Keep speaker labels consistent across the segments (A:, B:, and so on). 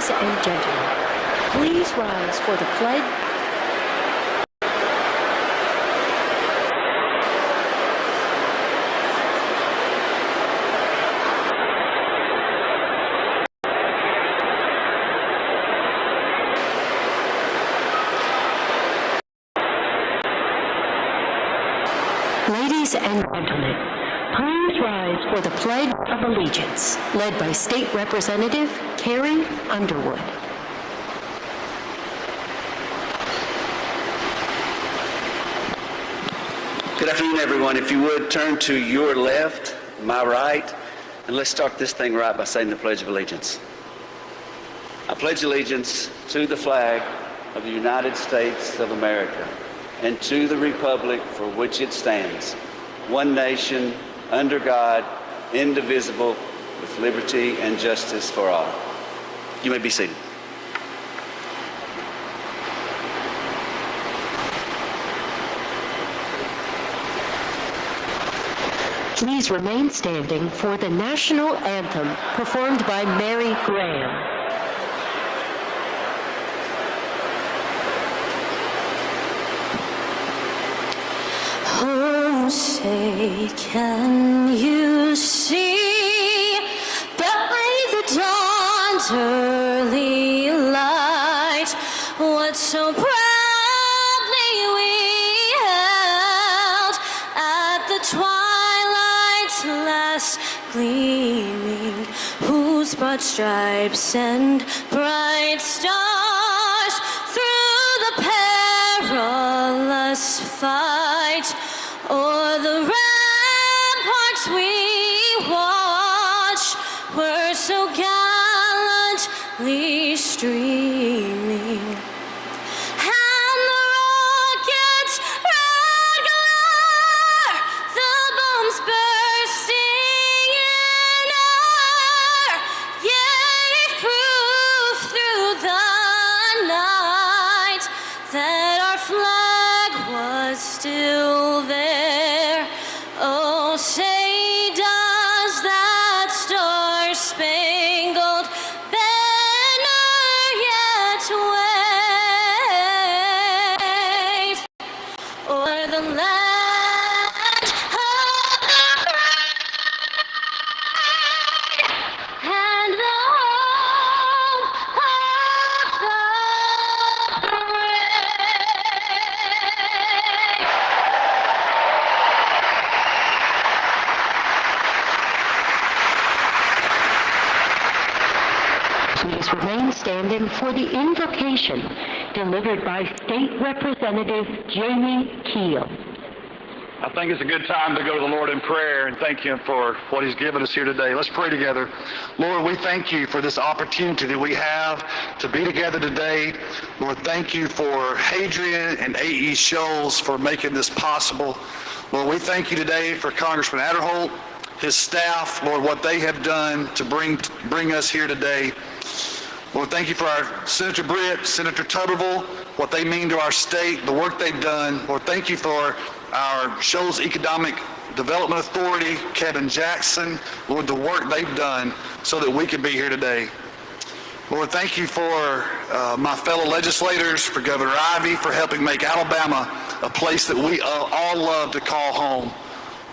A: Ladies and gentlemen, please rise for the pledge. Ladies and gentlemen, please rise for the Pledge of Allegiance, led by State Representative Carrie Underwood.
B: Good afternoon, everyone. If you would, turn to your left, my right, and let's start this thing right by saying the Pledge of Allegiance. I pledge allegiance to the flag of the United States of America and to the republic for which it stands, one nation, under God, indivisible, with liberty and justice for all. You may be seated.
A: Please remain standing for the national anthem performed by Mary Graham.
C: Oh, say, can you see by the dawn's early light what so proudly we held at the twilight's last gleaming, whose broad stripes and bright stars through the perilous fight o'er the ramparts we watched were so gallantly streaming, and the rocket's red glare, the bombs bursting in air, gave proof through the night that our flag was still there. Oh, say does that star-spangled banner yet wave o'er the land of the brave and the home of the brave?
A: Please remain standing for the invocation delivered by State Representative Jamie Keel.
D: I think it's a good time to go to the Lord in prayer and thank Him for what He's given us here today. Let's pray together. Lord, we thank You for this opportunity that we have to be together today. Lord, thank You for Hadrian and A.E. Scholes for making this possible. Lord, we thank You today for Congressman Adderholt, his staff, Lord, what they have done to bring us here today. Lord, thank You for our Senator Britt, Senator Tuberville, what they mean to our state, the work they've done. Lord, thank You for our Shoals Economic Development Authority, Kevin Jackson, Lord, the work they've done so that we can be here today. Lord, thank You for my fellow legislators, for Governor Ivey, for helping make Alabama a place that we all love to call home.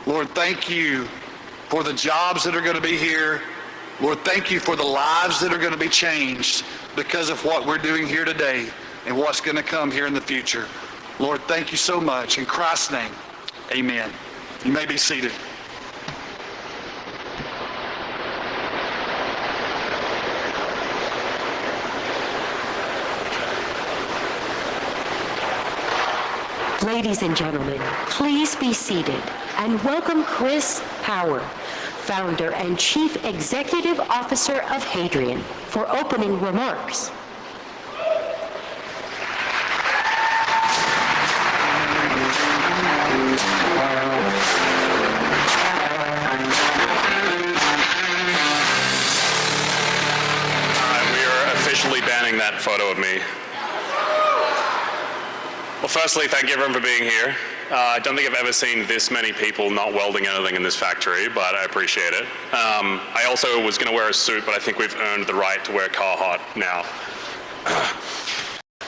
D: Lord, thank You for the jobs that are going to be here. Lord, thank You for the lives that are going to be changed because of what we're doing here today and what's going to come here in the future. Lord, thank You so much. In Christ's name, amen. You may be seated.
A: Ladies and gentlemen, please be seated and welcome Chris Power, Founder and Chief Executive Officer of Hadrian, for opening remarks.
E: We are officially banning that photo of me. Well, firstly, thank you everyone for being here. I don't think I've ever seen this many people not welding anything in this factory, but I appreciate it. I also was going to wear a suit, but I think we've earned the right to wear Carhartt now.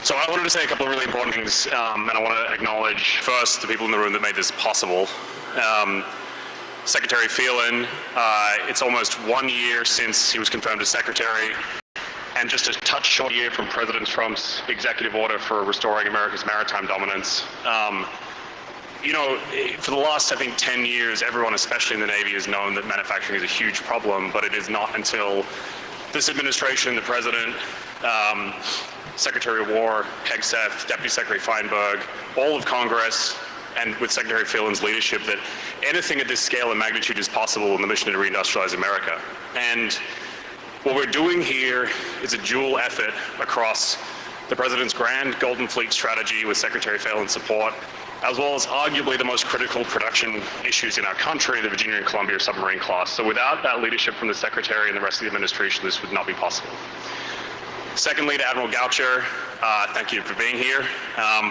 E: So I wanted to say a couple of really important things, and I want to acknowledge first the people in the room that made this possible. Secretary Phelan, it's almost 1 year since he was confirmed as secretary, and just a touch short year from President Trump's executive order for restoring America's maritime dominance. You know, for the last, I think, 10 years, everyone, especially in the Navy, has known that manufacturing is a huge problem, but it is not until this administration, the President, Secretary of War, Hegseth, Deputy Secretary Feinberg, all of Congress, and with Secretary Phelan's leadership, that anything at this scale and magnitude is possible in the mission to reindustrialize America. And what we're doing here is a dual effort across the President's grand Golden Fleet strategy with Secretary Phelan's support, as well as arguably the most critical production issues in our country, the Virginia and Columbia submarine class. So without that leadership from the Secretary and the rest of the administration, this would not be possible. Secondly, to Admiral Goucher, thank you for being here.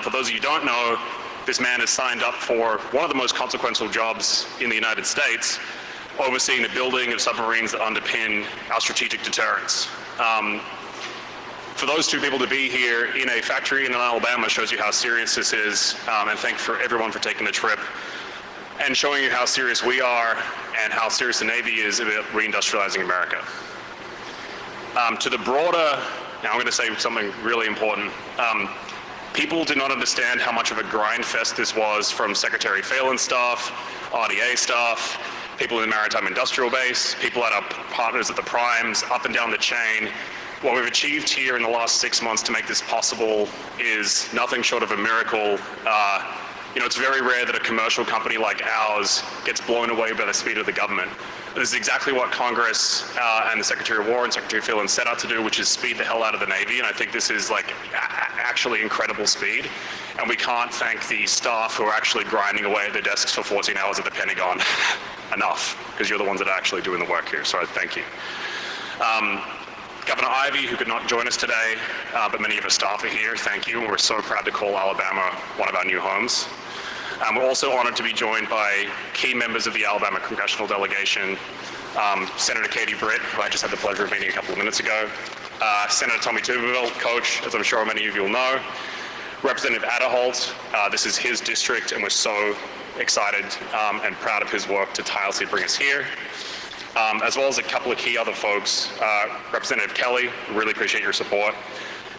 E: For those of you who don't know, this man has signed up for one of the most consequential jobs in the United States, overseeing the building of submarines that underpin our strategic deterrence. For those two people to be here in a factory in Alabama shows you how serious this is, and thank for everyone for taking the trip and showing you how serious we are and how serious the Navy is about reindustrializing America. To the broader, now I'm going to say something really important. People did not understand how much of a grind fest this was from Secretary Phelan's staff, RDA staff, people in the Maritime Industrial Base, people at our partners at the primes, up and down the chain. What we've achieved here in the last 6 months to make this possible is nothing short of a miracle. You know, it's very rare that a commercial company like ours gets blown away by the speed of the government. This is exactly what Congress and the Secretary of War and Secretary Phelan set out to do, which is speed the hell out of the Navy. And I think this is like actually incredible speed. And we can't thank the staff who are actually grinding away at their desks for 14 hours at the Pentagon enough, because you're the ones that are actually doing the work here. So I thank you. Governor Ivey, who could not join us today, but many of our staff are here, thank you. And we're so proud to call Alabama one of our new homes. We're also honored to be joined by key members of the Alabama congressional delegation, Senator Katie Britt, who I just had the pleasure of meeting a couple of minutes ago, Senator Tommy Tuberville, Coach, as I'm sure many of you will know, Representative Adderholt, this is his district, and we're so excited and proud of his work to tirelessly bring us here, as well as a couple of key other folks. Representative Kelly, really appreciate your support.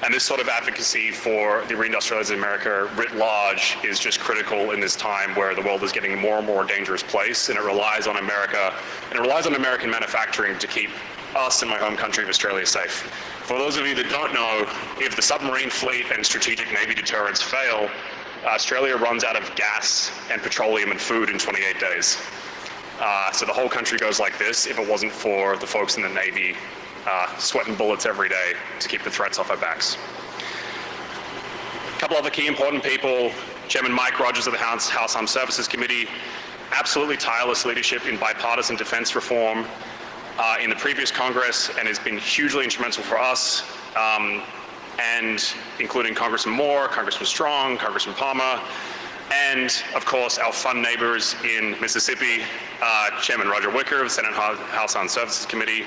E: And this sort of advocacy for the reindustrializing America writ large is just critical in this time where the world is getting a more and more dangerous place, and it relies on America, and it relies on American manufacturing to keep us in my home country of Australia safe. For those of you that don't know, if the submarine fleet and strategic Navy deterrents fail, Australia runs out of gas and petroleum and food in 28 days. So the whole country goes like this if it wasn't for the folks in the Navy sweating bullets every day to keep the threats off our backs. A couple other key important people, Chairman Mike Rogers of the House Armed Services Committee, absolutely tireless leadership in bipartisan defense reform in the previous Congress, and has been hugely instrumental for us, and including Congressman Moore, Congressman Strong, Congressman Palmer, and of course our fun neighbors in Mississippi, Chairman Roger Wicker of the Senate House Armed Services Committee.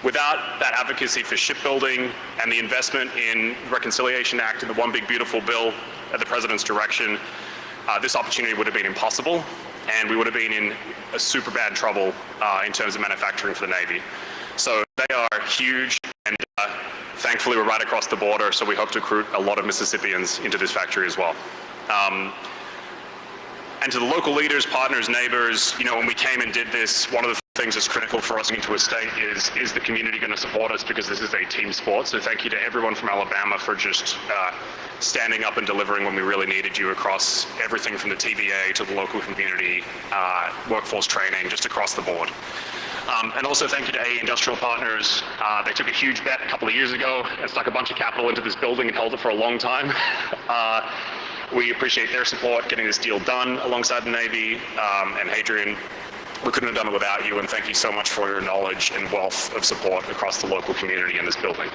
E: Without that advocacy for shipbuilding and the investment in the Reconciliation Act and the One Big Beautiful Bill at the President's direction, this opportunity would have been impossible, and we would have been in a super bad trouble in terms of manufacturing for the Navy. So they are huge, and thankfully we're right across the border, so we hope to recruit a lot of Mississippians into this factory as well. And to the local leaders, partners, neighbors, you know, when we came and did this, one of the things that's critical for us into a state is the community going to support us, because this is a team sport. So thank you to everyone from Alabama for just standing up and delivering when we really needed you across everything from the TVA to the local community, workforce training, just across the board. And also thank you to AE Industrial Partners. They took a huge bet a couple of years ago and stuck a bunch of capital into this building and held it for a long time. We appreciate their support getting this deal done alongside the Navy, and Hadrian. We couldn't have done it without you, and thank you so much for your knowledge and wealth of support across the local community in this building.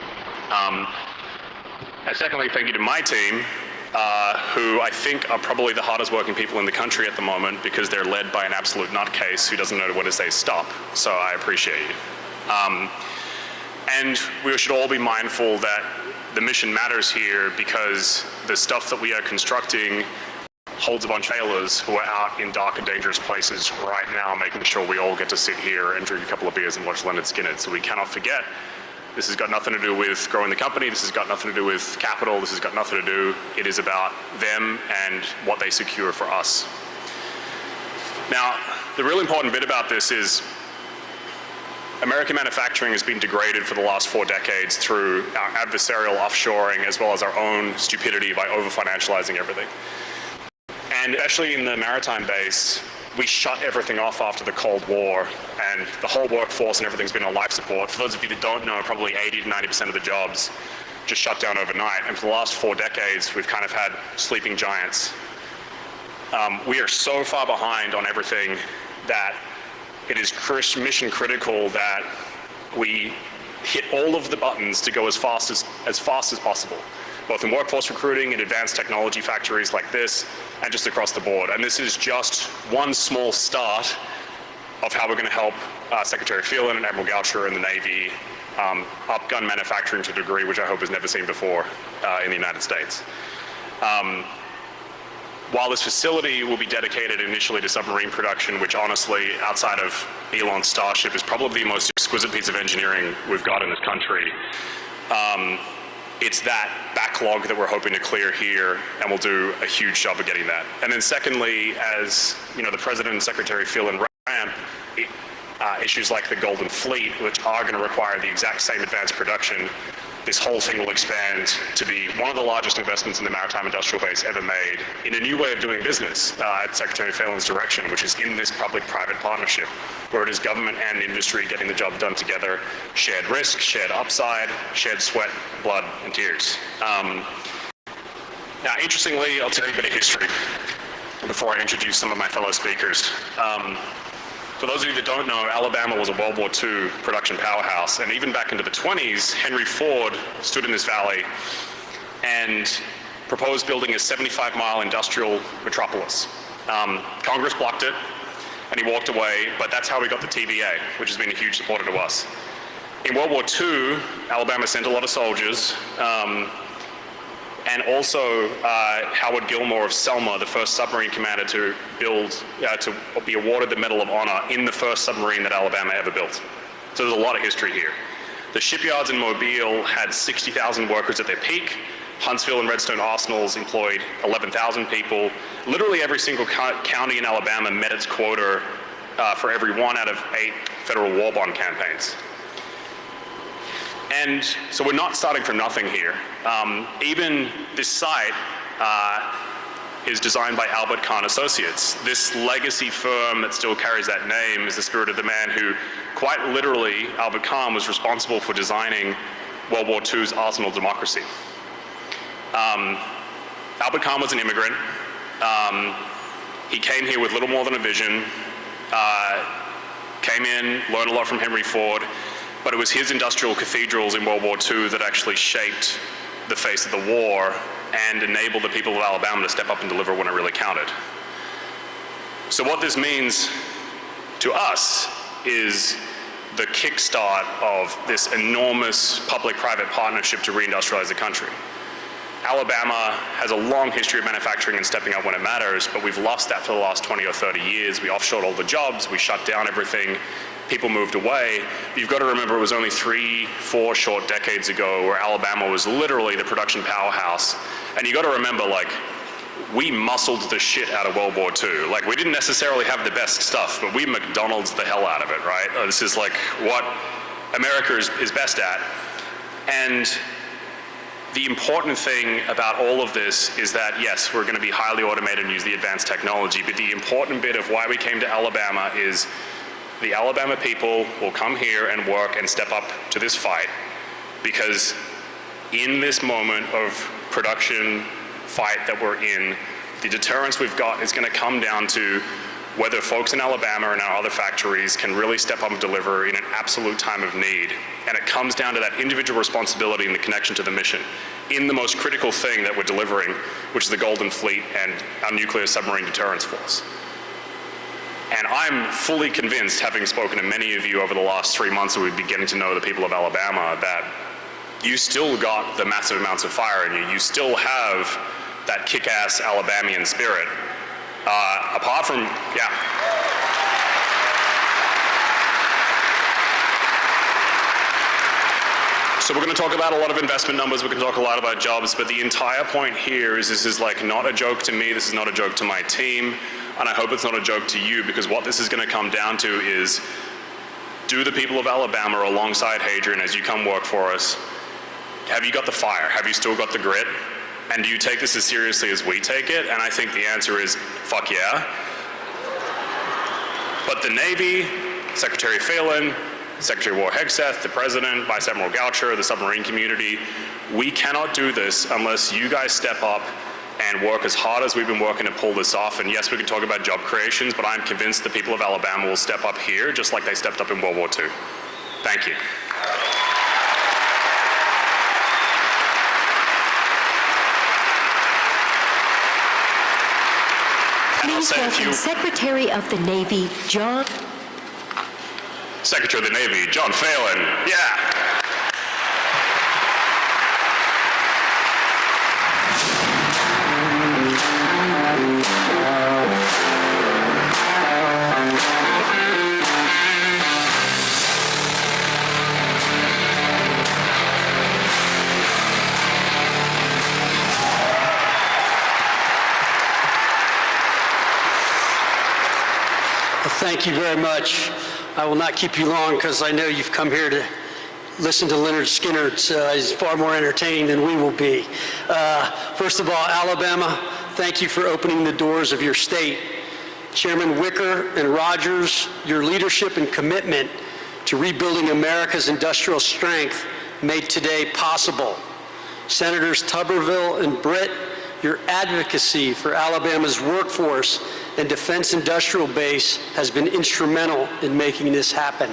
E: And secondly, thank you to my team. who I think are probably the hardest working people in the country at the moment because they're led by an absolute nutcase who doesn't know when to say stop. So I appreciate you. And we should all be mindful that the mission matters here because the stuff that we are constructing holds a bunch of failures who are out in dark and dangerous places right now, making sure we all get to sit here and drink a couple of beers and watch Leonard Skinner. So we cannot forget, this has got nothing to do with growing the company, this has got nothing to do with capital, this has got nothing to do, it is about them and what they secure for us. Now, the real important bit about this is American manufacturing has been degraded for the last 4 decades through our adversarial offshoring as well as our own stupidity by over-financializing everything. And especially in the maritime base, we shut everything off after the Cold War, and the whole workforce and everything's been on life support. For those of you that don't know, probably 80 to 90% of the jobs just shut down overnight. And for the last 4 decades, we've kind of had sleeping giants. We are so far behind on everything that it is mission critical that we hit all of the buttons to go as fast as possible, both in workforce recruiting and advanced technology factories like this, and just across the board. And this is just one small start of how we're going to help Secretary Phelan and Admiral Goucher and the Navy up gun manufacturing to a degree which I hope is never seen before in the United States. While this facility will be dedicated initially to submarine production, which honestly, outside of Elon's Starship, is probably the most exquisite piece of engineering we've got in this country, it's that backlog that we're hoping to clear here, and we'll do a huge job of getting that. And then secondly, as you know, the President and Secretary Phelan ramp, issues like the Golden Fleet, which are going to require the exact same advanced production, this whole thing will expand to be one of the largest investments in the maritime industrial base ever made in a new way of doing business at Secretary Phelan's direction, which is in this public-private partnership, where it is government and industry getting the job done together, shared risk, shared upside, shared sweat, blood, and tears. Now, interestingly, I'll tell you a bit of history before I introduce some of my fellow speakers. For those of you that don't know, Alabama was a World War II production powerhouse, and even back into the 20s, Henry Ford stood in this valley and proposed building a 75-mile industrial metropolis. Congress blocked it, and he walked away, but that's how we got the TVA, which has been a huge supporter to us. In World War II, Alabama sent a lot of soldiers, and also Howard Gilmore of Selma, the first submarine commander to be awarded the Medal of Honor in the first submarine that Alabama ever built. So there's a lot of history here. The shipyards in Mobile had 60,000 workers at their peak. Huntsville and Redstone arsenals employed 11,000 people. Literally every single county in Alabama met its quota for every 1 out of 8 federal war bond campaigns. And so we're not starting from nothing here. Even this site is designed by Albert Kahn Associates. This legacy firm that still carries that name is the spirit of the man who, quite literally, Albert Kahn was responsible for designing World War II's arsenal democracy. Albert Kahn was an immigrant. He came here with little more than a vision, came in, learned a lot from Henry Ford, but it was his industrial cathedrals in World War II that actually shaped the face of the war and enabled the people of Alabama to step up and deliver when it really counted. So what this means to us is the kickstart of this enormous public-private partnership to reindustrialize the country. Alabama has a long history of manufacturing and stepping up when it matters, but we've lost that for the last 20 or 30 years. We offshored all the jobs, we shut down everything, people moved away. But you've got to remember it was only 3-4 short decades ago where Alabama was literally the production powerhouse. And you got to remember, like, we muscled the shit out of World War II. Like, we didn't necessarily have the best stuff, but we McDonald's the hell out of it, right? This is like what America is best at. And the important thing about all of this is that, yes, we're going to be highly automated and use the advanced technology, but the important bit of why we came to Alabama is the Alabama people will come here and work and step up to this fight, because in this moment of production fight that we're in, the deterrence we've got is going to come down to whether folks in Alabama and our other factories can really step up and deliver in an absolute time of need. And it comes down to that individual responsibility and the connection to the mission in the most critical thing that we're delivering, which is the Golden Fleet and our nuclear submarine deterrence force. And I'm fully convinced, having spoken to many of you over the last 3 months that we've been getting to know the people of Alabama, that you still got the massive amounts of fire in you. You still have that kick-ass Alabamian spirit. Apart from, yeah. So we're going to talk about a lot of investment numbers, we're going to talk a lot about jobs, but the entire point here is this is like not a joke to me, this is not a joke to my team, and I hope it's not a joke to you, because what this is going to come down to is, do the people of Alabama alongside Hadrian as you come work for us, have you got the fire? Have you still got the grit? And do you take this as seriously as we take it? And I think the answer is, fuck yeah. But the Navy, Secretary Phelan, Secretary of War Hegseth, the President, Vice Admiral Goucher, the submarine community, we cannot do this unless you guys step up and work as hard as we've been working to pull this off. And yes, we can talk about job creations, but I'm convinced the people of Alabama will step up here just like they stepped up in World War II. Thank you.
A: Please welcome Secretary of the Navy, John.
E: Secretary of the Navy, John Phelan. Yeah.
F: Thank you very much. I will not keep you long because I know you've come here to listen to Leonard Skinner. He's far more entertaining than we will be. First of all, Alabama, thank you for opening the doors of your state. Chairman Wicker and Rogers, your leadership and commitment to rebuilding America's industrial strength made today possible. Senators Tuberville and Britt, your advocacy for Alabama's workforce and defense industrial base has been instrumental in making this happen.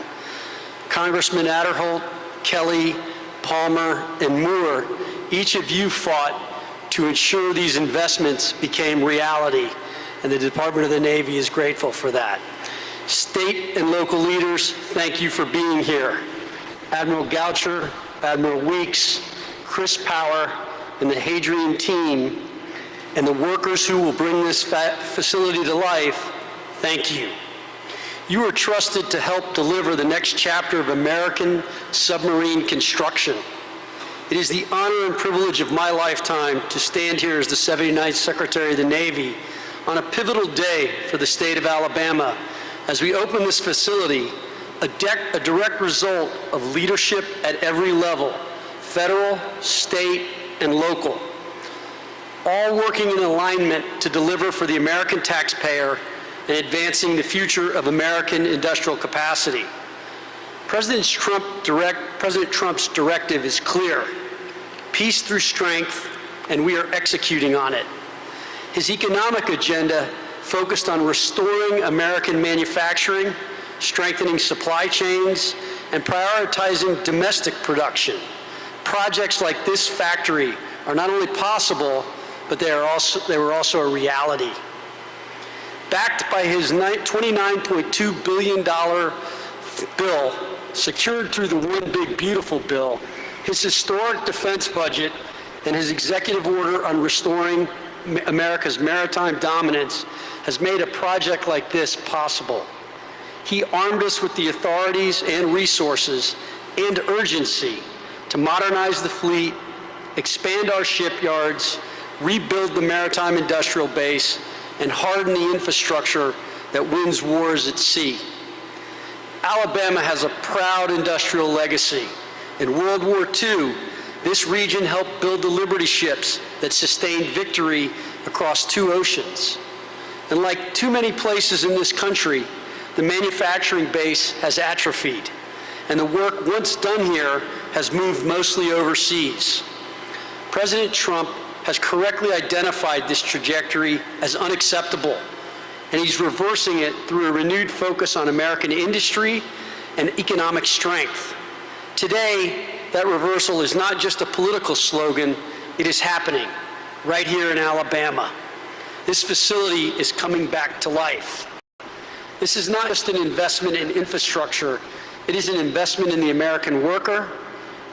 F: Congressman Adderholt, Kelly, Palmer, and Moore, each of you fought to ensure these investments became reality, and the Department of the Navy is grateful for that. State and local leaders, thank you for being here. Admiral Goucher, Admiral Weeks, Chris Power, and the Hadrian team, and the workers who will bring this facility to life, thank you. You are trusted to help deliver the next chapter of American submarine construction. It is the honor and privilege of my lifetime to stand here as the 79th Secretary of the Navy on a pivotal day for the state of Alabama as we open this facility, a direct result of leadership at every level, federal, state, and local, all working in alignment to deliver for the American taxpayer and advancing the future of American industrial capacity. President Trump's directive is clear: peace through strength, and we are executing on it. His economic agenda focused on restoring American manufacturing, strengthening supply chains, and prioritizing domestic production. Projects like this factory are not only possible, but they were also a reality. Backed by his $29.2 billion bill, secured through the One Big Beautiful Bill, his historic defense budget, and his executive order on restoring America's maritime dominance has made a project like this possible. He armed us with the authorities and resources and urgency to modernize the fleet, expand our shipyards, rebuild the maritime industrial base, and harden the infrastructure that wins wars at sea. Alabama has a proud industrial legacy. In World War II, this region helped build the Liberty ships that sustained victory across 2 oceans. And like too many places in this country, the manufacturing base has atrophied, and the work once done here has moved mostly overseas. President Trump has correctly identified this trajectory as unacceptable and he's reversing it through a renewed focus on American industry and economic strength. Today, that reversal is not just a political slogan, it is happening right here in Alabama. This facility is coming back to life. This is not just an investment in infrastructure, it is an investment in the American worker,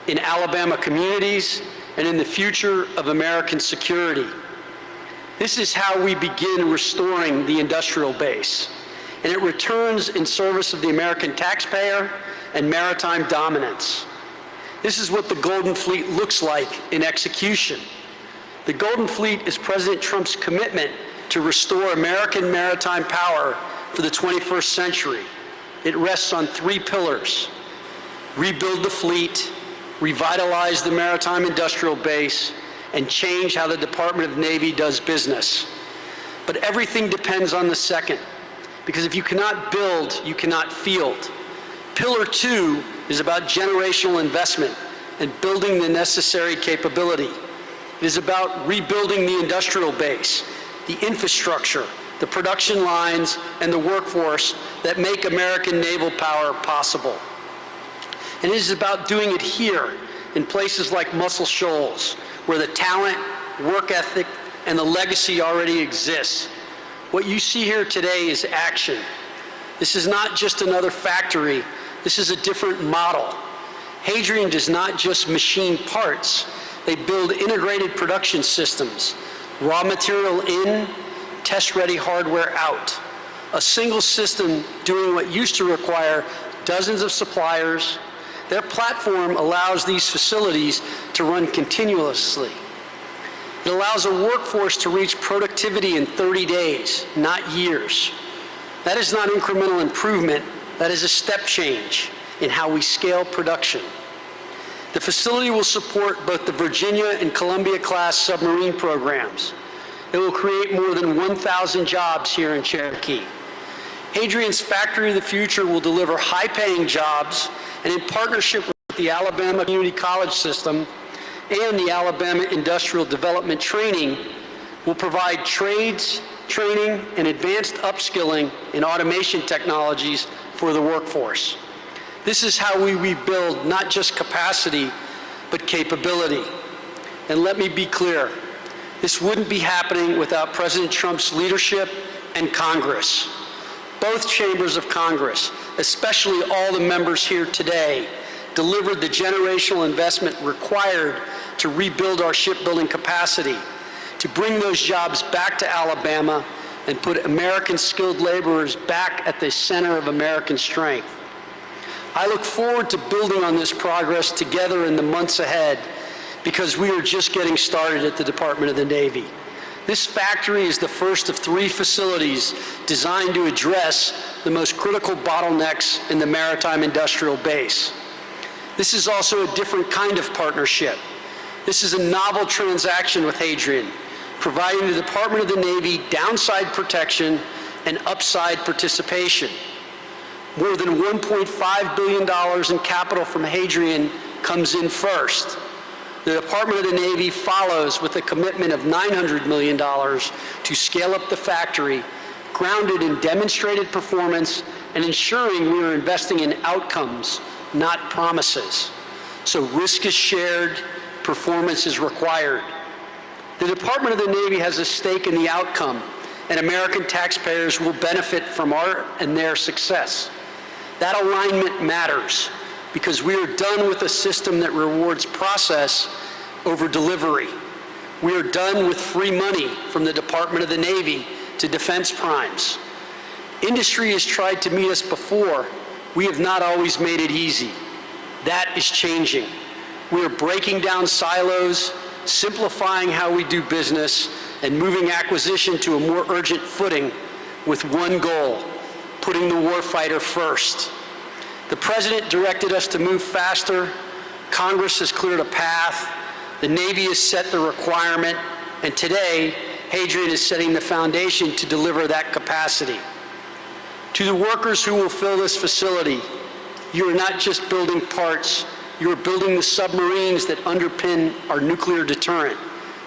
F: in Alabama communities, and in the future of American security. This is how we begin restoring the industrial base, and it returns in service of the American taxpayer and maritime dominance. This is what the Golden Fleet looks like in execution. The Golden Fleet is President Trump's commitment to restore American maritime power for the 21st century. It rests on 3 pillars: rebuild the fleet, revitalize the maritime industrial base, and change how the Department of Navy does business. But everything depends on the second, because if you cannot build, you cannot field. Pillar 2 is about generational investment and building the necessary capability. It is about rebuilding the industrial base, the infrastructure, the production lines, and the workforce that make American naval power possible. And it is about doing it here in places like Muscle Shoals, where the talent, work ethic, and the legacy already exists. What you see here today is action. This is not just another factory, this is a different model. Hadrian does not just machine parts, they build integrated production systems, raw material in, test-ready hardware out. A single system doing what used to require dozens of suppliers. Their platform allows these facilities to run continuously. It allows a workforce to reach productivity in 30 days, not years. That is not incremental improvement, that is a step change in how we scale production. The facility will support both the Virginia and Columbia-class submarine programs. It will create more than 1,000 jobs here in Cherokee. Hadrian's Factory of the Future will deliver high-paying jobs, and in partnership with the Alabama Community College System and the Alabama Industrial Development Training, will provide trades, training, and advanced upskilling in automation technologies for the workforce. This is how we rebuild not just capacity, but capability. And let me be clear, this wouldn't be happening without President Trump's leadership and Congress. Both chambers of Congress, especially all the members here today, delivered the generational investment required to rebuild our shipbuilding capacity, to bring those jobs back to Alabama and put American skilled laborers back at the center of American strength. I look forward to building on this progress together in the months ahead, because we are just getting started at the Department of the Navy. This factory is the first of 3 facilities designed to address the most critical bottlenecks in the maritime industrial base. This is also a different kind of partnership. This is a novel transaction with Hadrian, providing the Department of the Navy downside protection and upside participation. More than $1.5 billion in capital from Hadrian comes in first. The Department of the Navy follows with a commitment of $900 million to scale up the factory, grounded in demonstrated performance and ensuring we are investing in outcomes, not promises. So risk is shared, performance is required. The Department of the Navy has a stake in the outcome, and American taxpayers will benefit from our and their success. That alignment matters, because we are done with a system that rewards process over delivery. We are done with free money from the Department of the Navy to defense primes. Industry has tried to meet us before. We have not always made it easy. That is changing. We are breaking down silos, simplifying how we do business, and moving acquisition to a more urgent footing with one goal: putting the warfighter first. The President directed us to move faster. Congress has cleared a path. The Navy has set the requirement. And today, Hadrian is setting the foundation to deliver that capacity. To the workers who will fill this facility, you are not just building parts, you are building the submarines that underpin our nuclear deterrent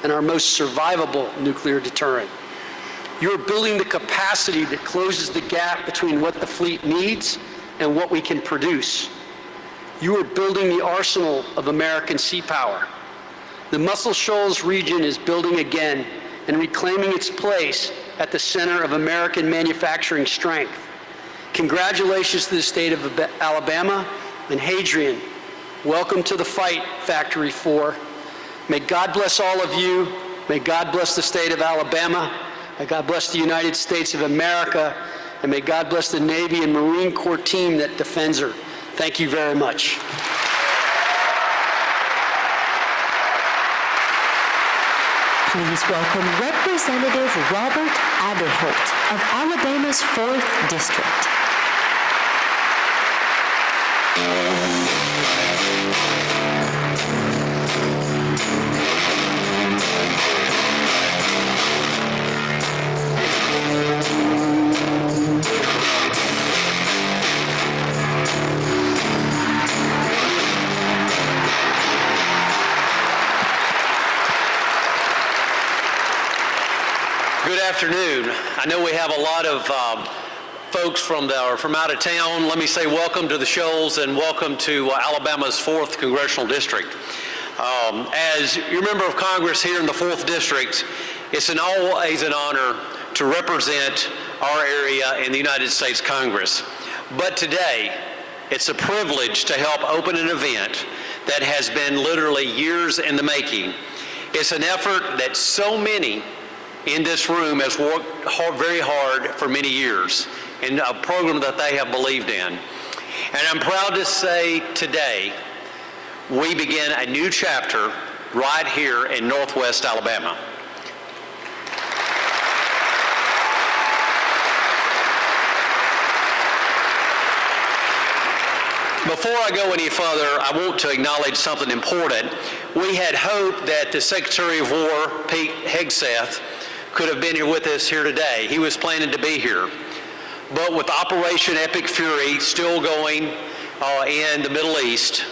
F: and our most survivable nuclear deterrent. You are building the capacity that closes the gap between what the fleet needs and what we can produce. You are building the arsenal of American sea power. The Muscle Shoals region is building again and reclaiming its place at the center of American manufacturing strength. Congratulations to the state of Alabama and Hadrian. Welcome to the fight, Factory 4. May God bless all of you. May God bless the state of Alabama. May God bless the United States of America. And may God bless the Navy and Marine Corps team that defends her. Thank you very much.
A: Please welcome Representative Robert Aderholt of Alabama's 4th District.
G: Good afternoon. I know we have a lot of folks from out of town. Let me say welcome to the Shoals and welcome to Alabama's 4th Congressional District. As you're a member of Congress here in the 4th District, it's always an honor to represent our area in the United States Congress. But today, it's a privilege to help open an event that has been literally years in the making. It's an effort that so many in this room has worked very hard for many years in a program that they have believed in. And I'm proud to say today, we begin a new chapter right here in Northwest Alabama. Before I go any further, I want to acknowledge something important. We had hoped that the Secretary of War, Pete Hegseth, could have been here with us here today. He was planning to be here. But with Operation Epic Fury still going in the Middle East,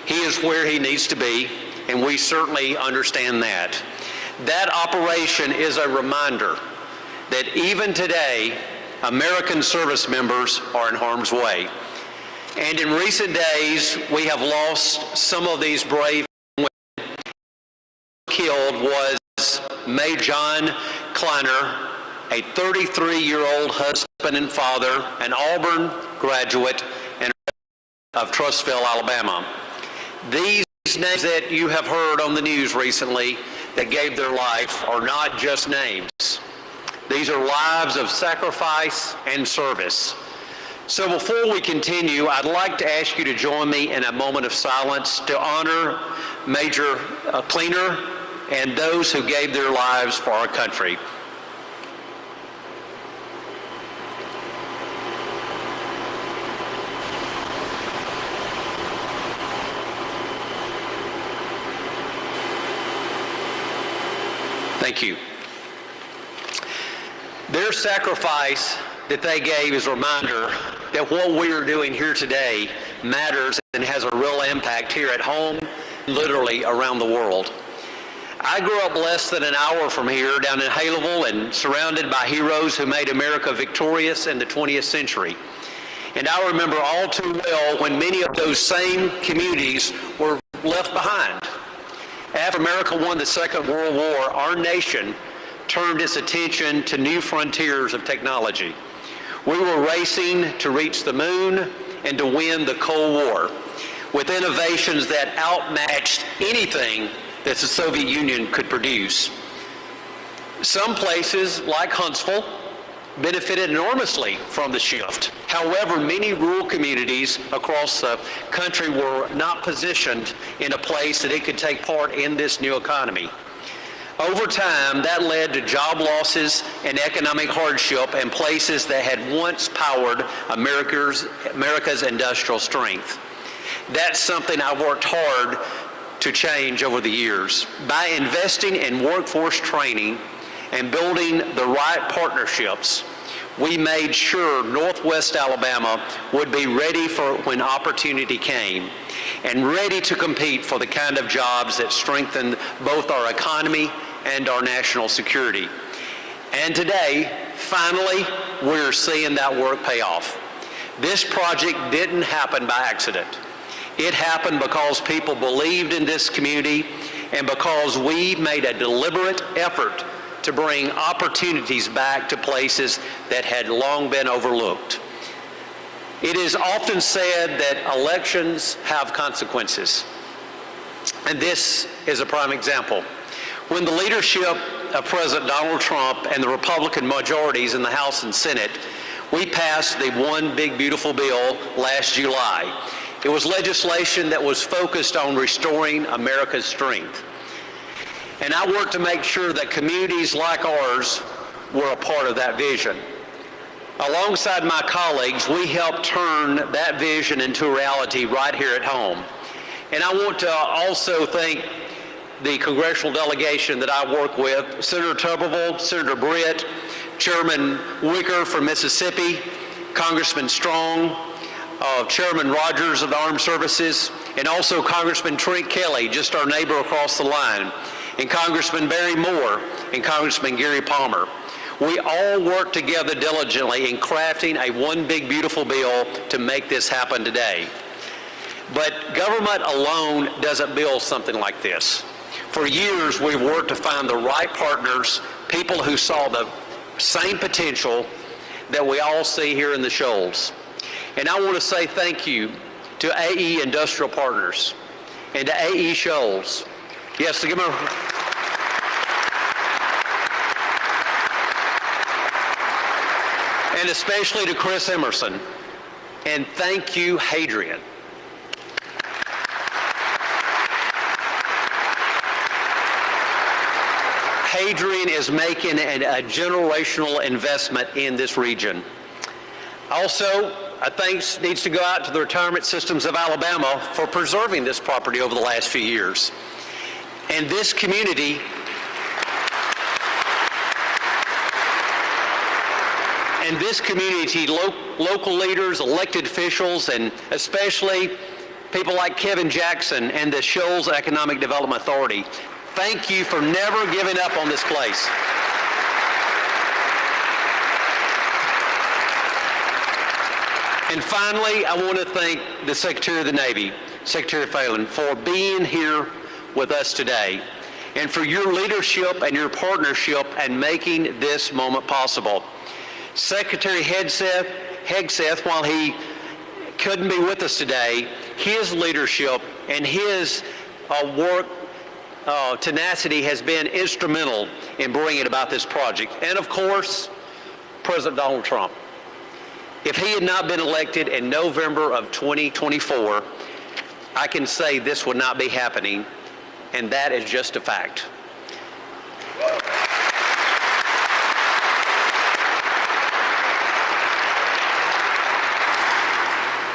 G: he is where he needs to be, and we certainly understand that. That operation is a reminder that even today, American service members are in harm's way. And in recent days, we have lost some of these brave women. Killed was Major John Kleiner, a 33-year-old husband and father, an Auburn graduate and of Trussville, Alabama. These names that you have heard on the news recently that gave their life are not just names. These are lives of sacrifice and service. So before we continue, I'd like to ask you to join me in a moment of silence to honor Major Kleiner and those who gave their lives for our country. Thank you. Their sacrifice that they gave is a reminder that what we are doing here today matters and has a real impact here at home, literally around the world. I grew up less than an hour from here down in Haleville and surrounded by heroes who made America victorious in the 20th century. And I remember all too well when many of those same communities were left behind. After America won the Second World War, our nation turned its attention to new frontiers of technology. We were racing to reach the moon and to win the Cold War with innovations that outmatched anything that the Soviet Union could produce. Some places, like Huntsville, benefited enormously from the shift. However, many rural communities across the country were not positioned in a place that it could take part in this new economy. Over time, that led to job losses and economic hardship in places that had once powered America's industrial strength. That's something I've worked hard to change over the years. By investing in workforce training and building the right partnerships, we made sure Northwest Alabama would be ready for when opportunity came and ready to compete for the kind of jobs that strengthen both our economy and our national security. And today, finally, we're seeing that work pay off. This project didn't happen by accident. It happened because people believed in this community and because we made a deliberate effort to bring opportunities back to places that had long been overlooked. It is often said that elections have consequences, and this is a prime example. When the leadership of President Donald Trump and the Republican majorities in the House and Senate, we passed the One Big Beautiful Bill last July. It was legislation that was focused on restoring America's strength. And I worked to make sure that communities like ours were a part of that vision. Alongside my colleagues, we helped turn that vision into reality right here at home. And I want to also thank the congressional delegation that I work with, Senator Tuberville, Senator Britt, Chairman Wicker from Mississippi, Congressman Strong, Chairman Rogers of the Armed Services, and also Congressman Trent Kelly, just our neighbor across the line, and Congressman Barry Moore, and Congressman Gary Palmer. We all worked together diligently in crafting a One Big Beautiful Bill to make this happen today. But government alone doesn't build something like this. For years, we've worked to find the right partners, people who saw the same potential that we all see here in the Shoals. And I want to say thank you to AE Industrial Partners and to AE Shoals. Yes, to give them and especially to Chris Emerson. And thank you, Hadrian. Hadrian is making a generational investment in this region. Also, a thanks needs to go out to the retirement systems of Alabama for preserving this property over the last few years. And this community local leaders, elected officials, and especially people like Kevin Jackson and the Shoals Economic Development Authority, thank you for never giving up on this place. And finally, I want to thank the Secretary of the Navy, Secretary Phelan, for being here with us today and for your leadership and your partnership and making this moment possible. Secretary Hegseth, while he couldn't be with us today, his leadership and his work tenacity has been instrumental in bringing about this project. And of course, President Donald Trump. If he had not been elected in November of 2024, I can say this would not be happening, and that is just a fact.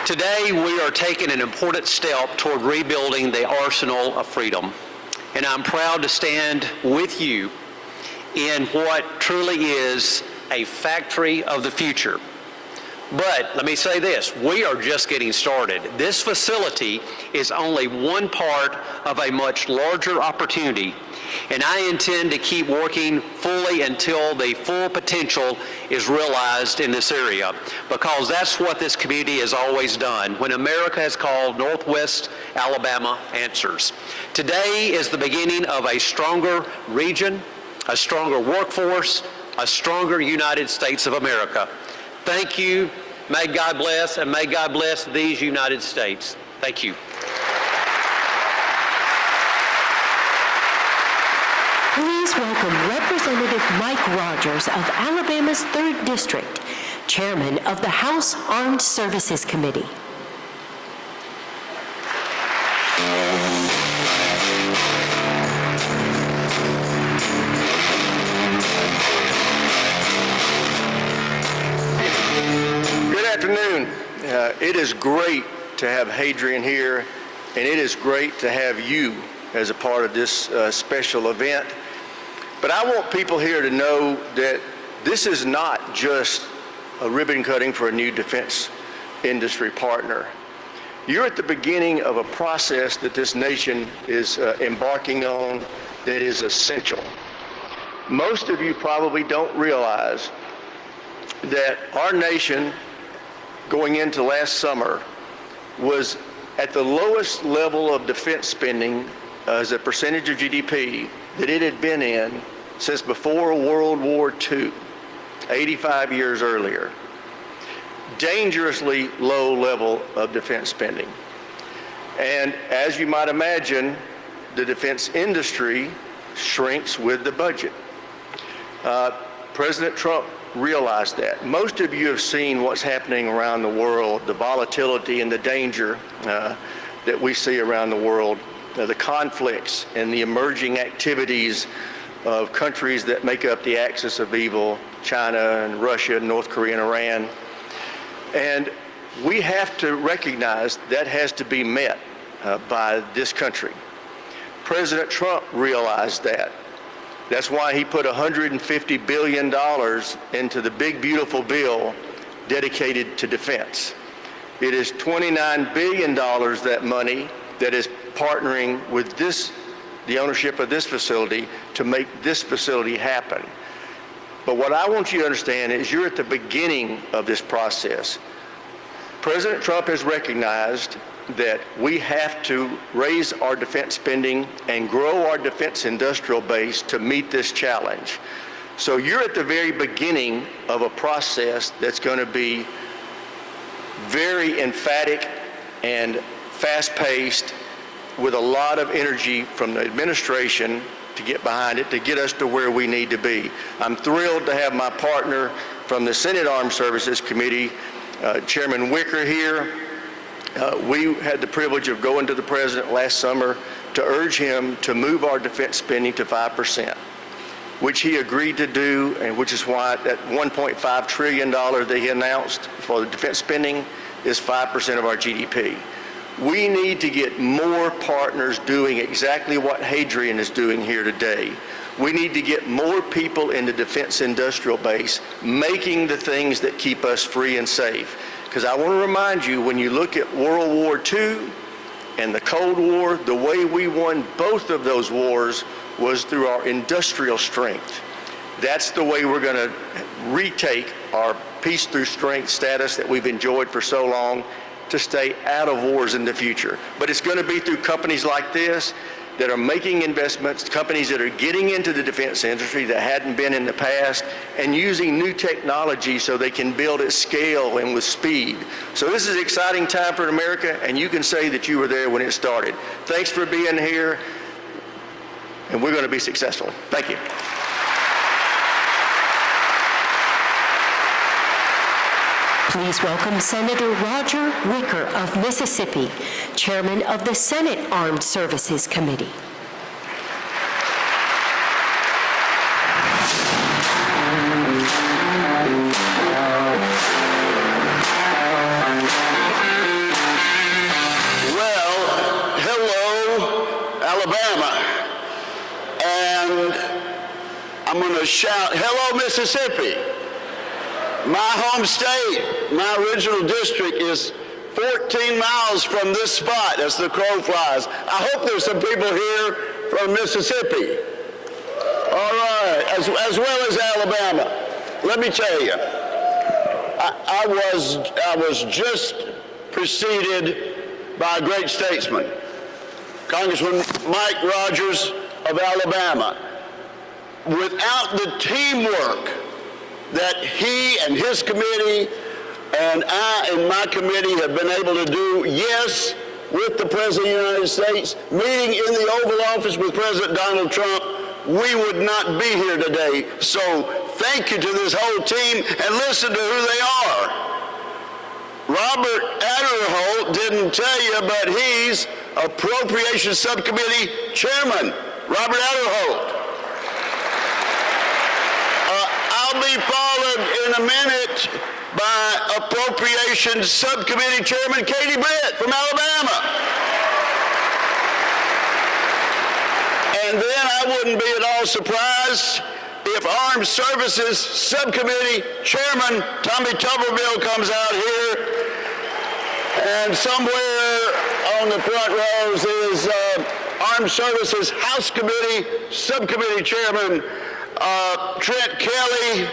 G: Today, we are taking an important step toward rebuilding the arsenal of freedom. And I'm proud to stand with you in what truly is a factory of the future. But let me say this, we are just getting started. This facility is only one part of a much larger opportunity, and I intend to keep working fully until the full potential is realized in this area, because that's what this community has always done. When America has called, Northwest Alabama answers. Today is the beginning of a stronger region, a stronger workforce, a stronger United States of America. Thank you. May God bless, and may God bless these United States. Thank you.
A: Please welcome Representative Mike Rogers of Alabama's 3rd District, Chairman of the House Armed Services Committee.
H: Good afternoon. It is great to have Hadrian here, and it is great to have you as a part of this special event. But I want people here to know that this is not just a ribbon cutting for a new defense industry partner. You're at the beginning of a process that this nation is embarking on that is essential. most of you probably don't realize that our nation, going into last summer, was at the lowest level of defense spending as a percentage of GDP that it had been in since before World War II, 85 years earlier. Dangerously low level of defense spending. And as you might imagine, the defense industry shrinks with the budget. President Trump realized that. Most of you have seen what's happening around the world, the volatility and the danger that we see around the world, the conflicts and the emerging activities of countries that make up the axis of evil, China and Russia, and North Korea and Iran. And we have to recognize that has to be met by this country. President Trump realized that. That's why he put $150 billion into the big, beautiful bill dedicated to defense. It is $29 billion, that money, that is partnering with the ownership of this facility to make this facility happen. But what I want you to understand is you're at the beginning of this process. President Trump has recognized that we have to raise our defense spending and grow our defense industrial base to meet this challenge. So you're at the very beginning of a process that's going to be very emphatic and fast-paced, with a lot of energy from the administration to get behind it, to get us to where we need to be. I'm thrilled to have my partner from the Senate Armed Services Committee, Chairman Wicker, here. We had the privilege of going to the president last summer to urge him to move our defense spending to 5%, which he agreed to do, and which is why that $1.5 trillion that he announced for the defense spending is 5% of our GDP. We need to get more partners doing exactly what Hadrian is doing here today. We need to get more people in the defense industrial base making the things that keep us free and safe. Because I want to remind you, when you look at World War II and the Cold War, the way we won both of those wars was through our industrial strength. That's the way we're going to retake our peace through strength status that we've enjoyed for so long, to stay out of wars in the future. But it's going to be through companies like this that are making investments, companies that are getting into the defense industry that hadn't been in the past, and using new technology so they can build at scale and with speed. So this is an exciting time for America, and you can say that you were there when it started. Thanks for being here, and we're going to be successful. Thank you.
A: Please welcome Senator Roger Wicker of Mississippi, Chairman of the Senate Armed Services Committee.
I: Well, hello, Alabama. And I'm going to shout, hello, Mississippi. My home state, my original district is 14 miles from this spot as the crow flies. I hope there's some people here from Mississippi. All right, as well as Alabama. Let me tell you, I was just preceded by a great statesman, Congressman Mike Rogers of Alabama. Without the teamwork that he and his committee and I and my committee have been able to do, yes, with the President of the United States, meeting in the Oval Office with President Donald Trump, we would not be here today. So thank you to this whole team, and listen to who they are. Robert Adderholt didn't tell you, but he's Appropriations Subcommittee Chairman, Robert Adderholt. I'll be followed in a minute by Appropriations Subcommittee Chairman Katie Britt from Alabama. And then I wouldn't be at all surprised if Armed Services Subcommittee Chairman Tommy Tuberville comes out here. And somewhere on the front rows is Armed Services House Committee Subcommittee Chairman Trent Kelly,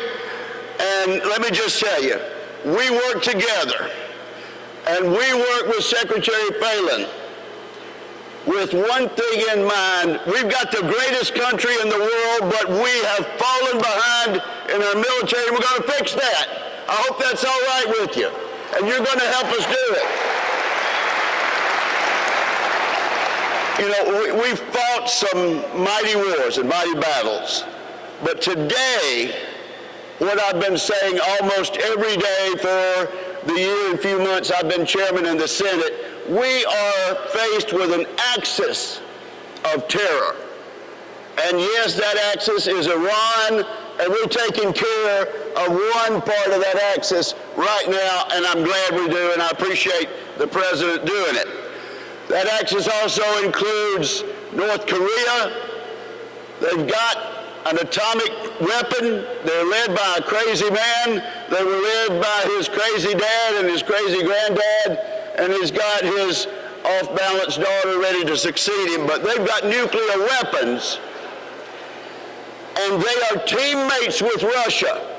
I: and let me just tell you, we work together, and we work with Secretary Phelan with one thing in mind. We've got the greatest country in the world, but we have fallen behind in our military, and we're going to fix that. I hope that's all right with you, and you're going to help us do it. You know, we've fought some mighty wars and mighty battles, but today, what I've been saying almost every day for the year and few months I've been chairman in the Senate, we are faced with an axis of terror. And yes, that axis is Iran, and we're taking care of one part of that axis right now, and I'm glad we do, and I appreciate the president doing it. That axis also includes North Korea. They've got an atomic weapon. They're led by a crazy man. They were led by his crazy dad and his crazy granddad, and he's got his off-balance daughter ready to succeed him. But they've got nuclear weapons, and they are teammates with Russia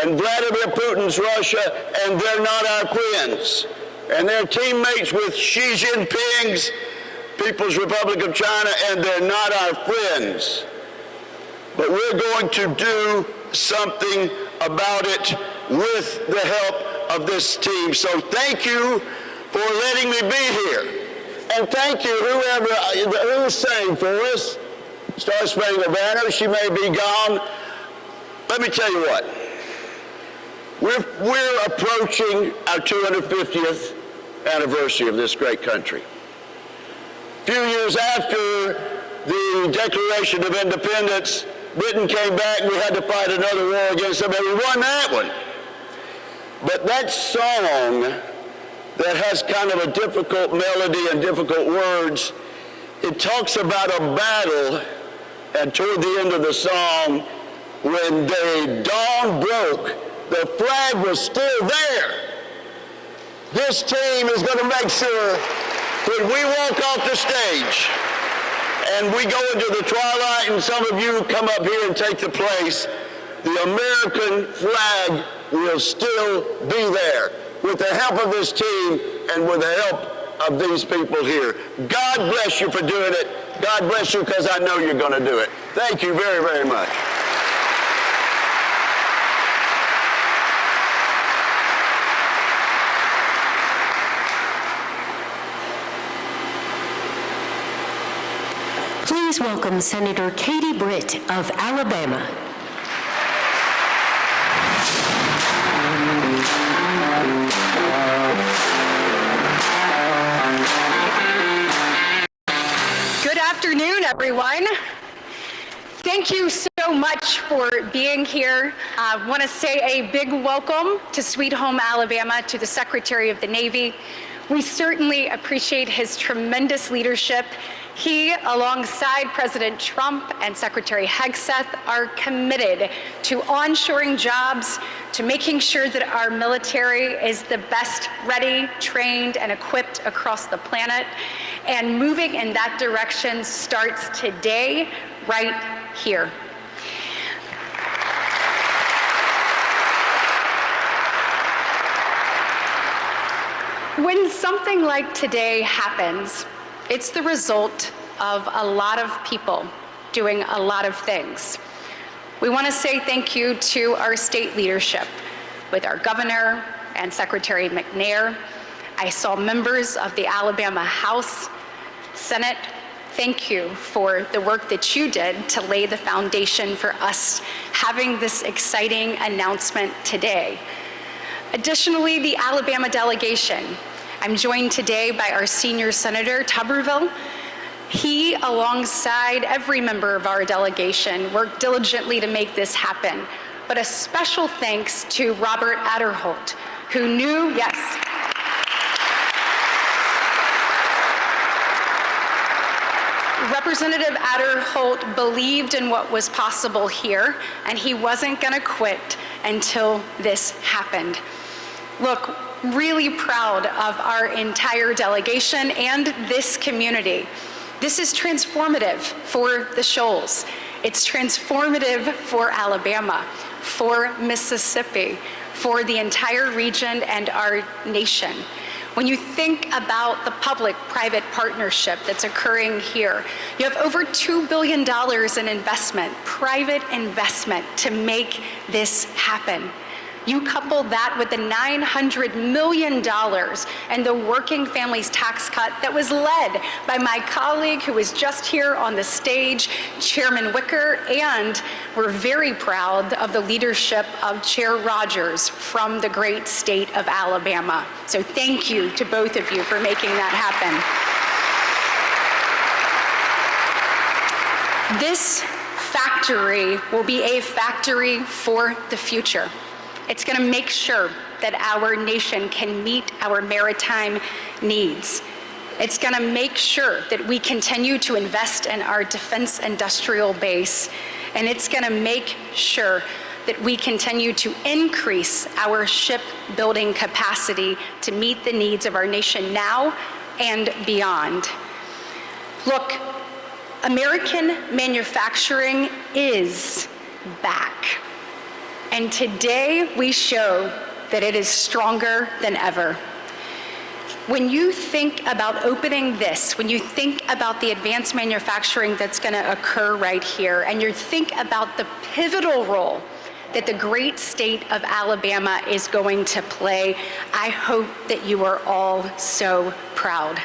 I: and Vladimir Putin's Russia, and they're not our friends. And they're teammates with Xi Jinping's People's Republic of China, and they're not our friends. But we're going to do something about it with the help of this team. So thank you for letting me be here. And thank you, who's saying for us. Start spreading the banner. She may be gone. Let me tell you what. We're approaching our 250th anniversary of this great country. A few years after the Declaration of Independence, Britain came back, we had to fight another war against them, and we won that one. But that song that has kind of a difficult melody and difficult words, it talks about a battle, and toward the end of the song, when the dawn broke, the flag was still there. This team is going to make sure when we walk off the stage and we go into the twilight and some of you come up here and take the place, the American flag will still be there with the help of this team and with the help of these people here. God bless you for doing it. God bless you, because I know you're going to do it. Thank you very, very much.
A: Please welcome Senator Katie Britt of Alabama.
J: Good afternoon, everyone. Thank you so much for being here. I want to say a big welcome to Sweet Home, Alabama, to the Secretary of the Navy. We certainly appreciate his tremendous leadership. He, alongside President Trump and Secretary Hegseth, are committed to onshoring jobs, to making sure that our military is the best ready, trained, and equipped across the planet. And moving in that direction starts today, right here. When something like today happens, it's the result of a lot of people doing a lot of things. We want to say thank you to our state leadership, with our governor and Secretary McNair. I saw members of the Alabama House, Senate. Thank you for the work that you did to lay the foundation for us having this exciting announcement today. Additionally, the Alabama delegation. I'm joined today by our senior Senator Tuberville. He, alongside every member of our delegation, worked diligently to make this happen. But a special thanks to Robert Adderholt, who knew, yes, Representative Adderholt believed in what was possible here, and he wasn't going to quit until this happened. Look, really proud of our entire delegation and this community. This is transformative for the Shoals. It's transformative for Alabama, for Mississippi, for the entire region and our nation. When you think about the public-private partnership that's occurring here, you have over $2 billion in investment, private investment, to make this happen. You couple that with the $900 million and the working families tax cut that was led by my colleague who was just here on the stage, Chairman Wicker, and we're very proud of the leadership of Chair Rogers from the great state of Alabama. So thank you to both of you for making that happen. This factory will be a factory for the future. It's going to make sure that our nation can meet our maritime needs. It's going to make sure that we continue to invest in our defense industrial base. And it's going to make sure that we continue to increase our shipbuilding capacity to meet the needs of our nation now and beyond. Look, American manufacturing is back. And today we show that it is stronger than ever. When you think about opening this, when you think about the advanced manufacturing that's going to occur right here, and you think about the pivotal role that the great state of Alabama is going to play, I hope that you are all so proud.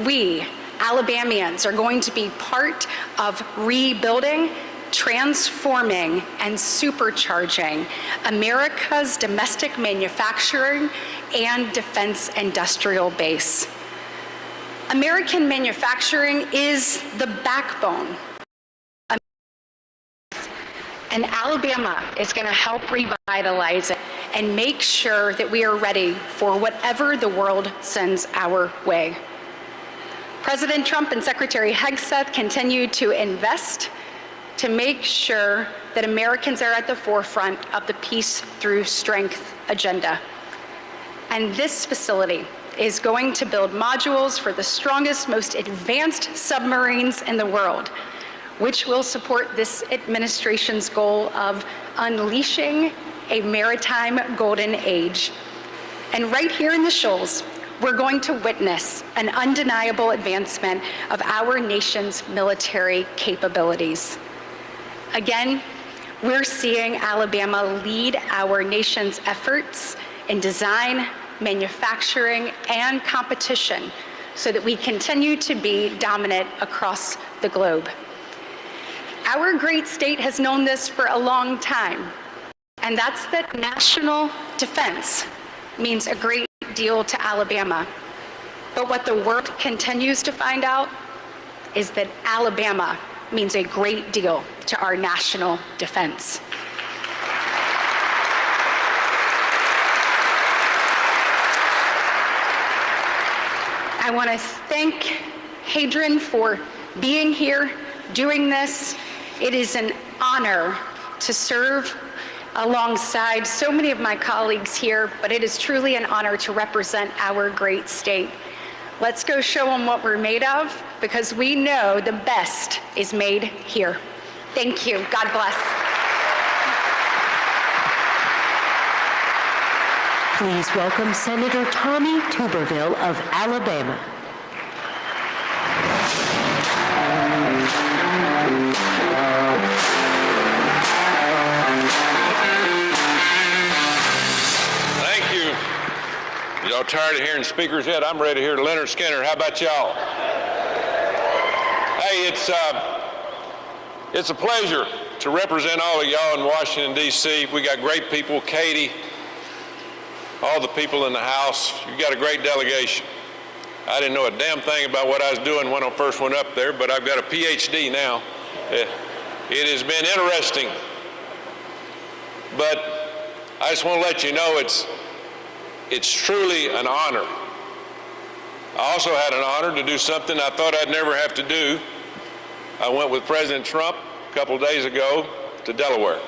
J: We, Alabamians, are going to be part of rebuilding, transforming, and supercharging America's domestic manufacturing and defense industrial base. American manufacturing is the backbone. And Alabama is going to help revitalize it and make sure that we are ready for whatever the world sends our way. President Trump and Secretary Hegseth continue to invest to make sure that Americans are at the forefront of the Peace Through Strength agenda. And this facility is going to build modules for the strongest, most advanced submarines in the world, which will support this administration's goal of unleashing a maritime golden age. And right here in the Shoals, we're going to witness an undeniable advancement of our nation's military capabilities. Again, we're seeing Alabama lead our nation's efforts in design, manufacturing, and competition so that we continue to be dominant across the globe. Our great state has known this for a long time, and that's that national defense means a great deal to Alabama. But what the world continues to find out is that Alabama means a great deal to our national defense. I want to thank Hadrian for being here, doing this. It is an honor to serve alongside so many of my colleagues here, but it is truly an honor to represent our great state. Let's go show them what we're made of, because we know the best is made here. Thank you. God bless.
A: Please welcome Senator Tommy Tuberville of Alabama.
K: Thank you. Y'all tired of hearing speakers yet? I'm ready to hear Leonard Skinner. How about y'all? Hey, it's a pleasure to represent all of y'all in Washington, D.C. We got great people, Katie, all the people in the House. You've got a great delegation. I didn't know a damn thing about what I was doing when I first went up there, but I've got a PhD now. It has been interesting, but I just want to let you know it's truly an honor. I also had an honor to do something I thought I'd never have to do. I went with President Trump a couple of days ago to Delaware,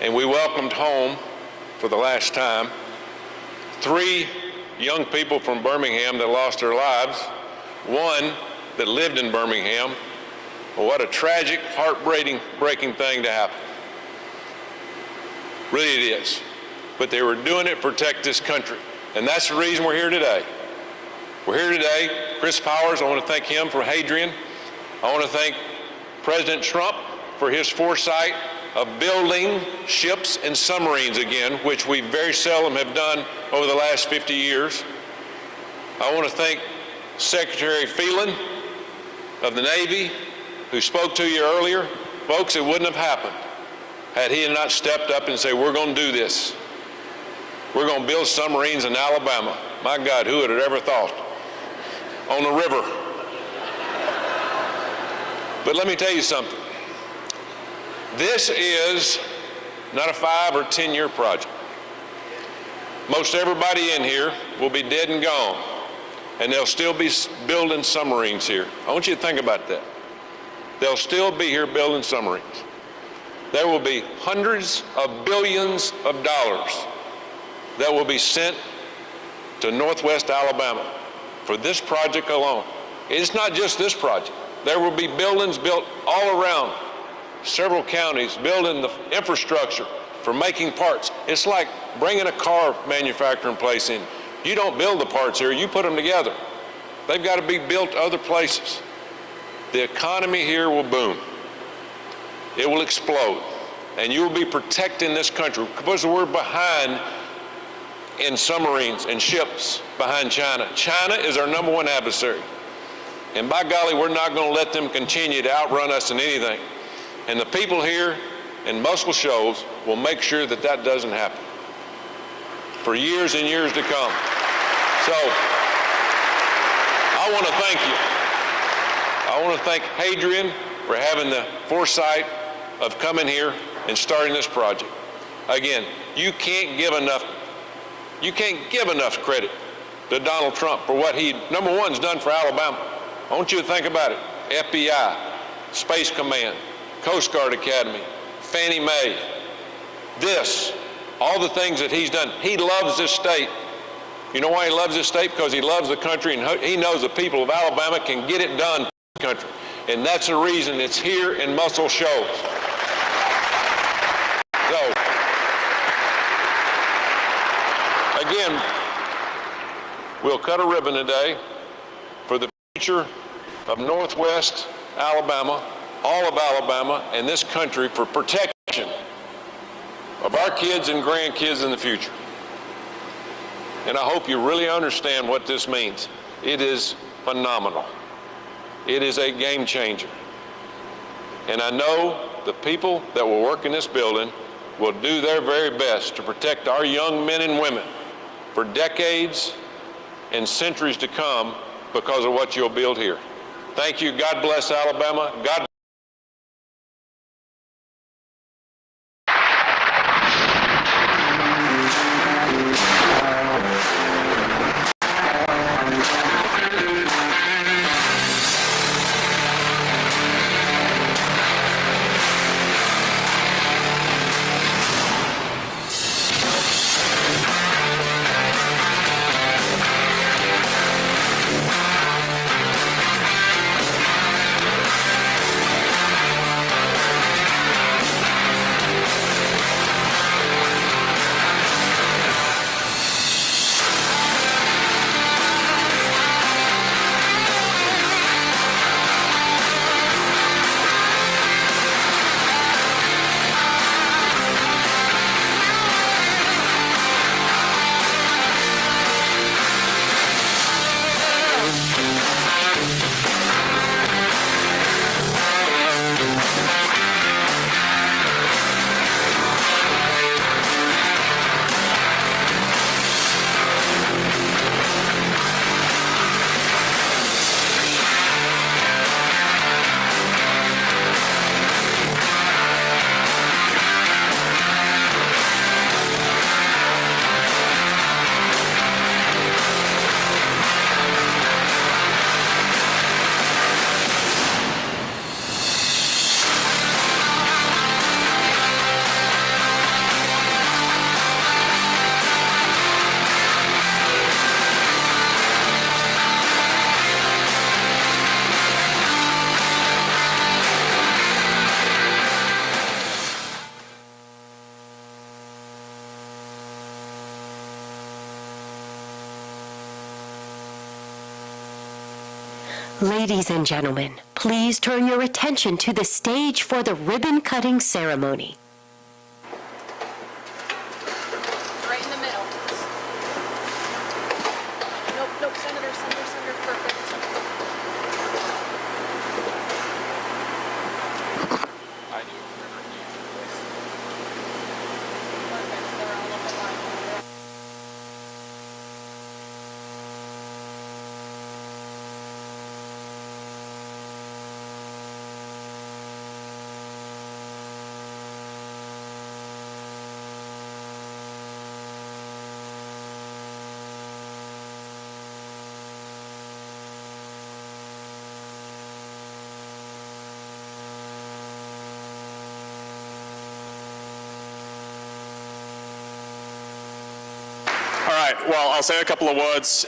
K: and we welcomed home for the last time 3 young people from Birmingham that lost their lives, 1 that lived in Birmingham, Well, what a tragic, heartbreaking thing to happen. Really it is. But they were doing it to protect this country. And that's the reason we're here today. We're here today. Chris Powers, I want to thank him for Hadrian. I want to thank President Trump for his foresight of building ships and submarines again, which we very seldom have done over the last 50 years. I want to thank Secretary Phelan of the Navy, who spoke to you earlier. Folks, it wouldn't have happened had he not stepped up and said, we're going to do this. We're going to build submarines in Alabama. My God, who would have ever thought? On the river. But let me tell you something. This is not a 5 or 10-year project. Most everybody in here will be dead and gone, and they'll still be building submarines here. I want you to think about that. They'll still be here building submarines. There will be hundreds of billions of dollars that will be sent to Northwest Alabama for this project alone. It's not just this project. There will be buildings built all around several counties, building the infrastructure for making parts. It's like bringing a car manufacturing place in. You don't build the parts here, you put them together. They've got to be built other places. The economy here will boom. It will explode. And you will be protecting this country because we're behind in submarines and ships behind China. China is our #1 adversary. And by golly, we're not going to let them continue to outrun us in anything. And the people here in Muscle Shoals will make sure that that doesn't happen for years and years to come. So I want to thank you. I want to thank Hadrian for having the foresight of coming here and starting this project. Again, you can't give enough credit to Donald Trump for what he, #1, has done for Alabama. I want you to think about it. FBI, Space Command, Coast Guard Academy, Fannie Mae, all the things that he's done. He loves this state. You know why he loves this state? Because he loves the country, and he knows the people of Alabama can get it done in the country. And that's the reason it's here in Muscle Shoals. So, again, we'll cut a ribbon today for the future of Northwest Alabama, all of Alabama, and this country for protection of our kids and grandkids in the future. And I hope you really understand what this means. It is phenomenal. It is a game changer. And I know the people that will work in this building will do their very best to protect our young men and women for decades and centuries to come because of what you'll build here. Thank you. God bless Alabama. God
A: Ladies and gentlemen, please turn your attention to the stage for the ribbon-cutting ceremony.
J: Right in the middle. Nope, Senator, perfect.
E: All right, well, I'll say a couple of words.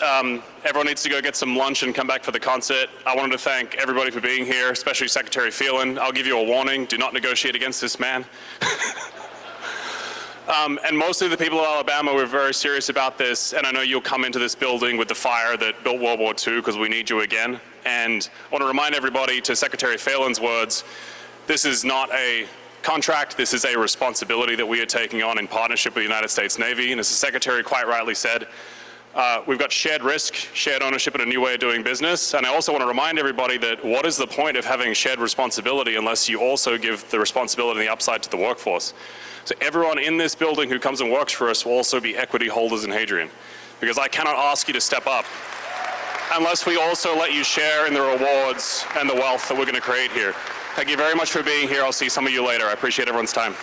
E: Everyone needs to go get some lunch and come back for the concert. I wanted to thank everybody for being here, especially Secretary Phelan. I'll give you a warning, do not negotiate against this man. And mostly the people of Alabama were very serious about this, and I know you'll come into this building with the fire that built World War II because we need you again. And I want to remind everybody, to Secretary Phelan's words, this is not a contract, this is a responsibility that we are taking on in partnership with the United States Navy. And as the Secretary quite rightly said, we've got shared risk, shared ownership, and a new way of doing business. And I also want to remind everybody that what is the point of having shared responsibility unless you also give the responsibility and the upside to the workforce? So everyone in this building who comes and works for us will also be equity holders in Hadrian, because I cannot ask you to step up unless we also let you share in the rewards and the wealth that we're going to create here. Thank you very much for being here. I'll see some of you later. I appreciate everyone's time.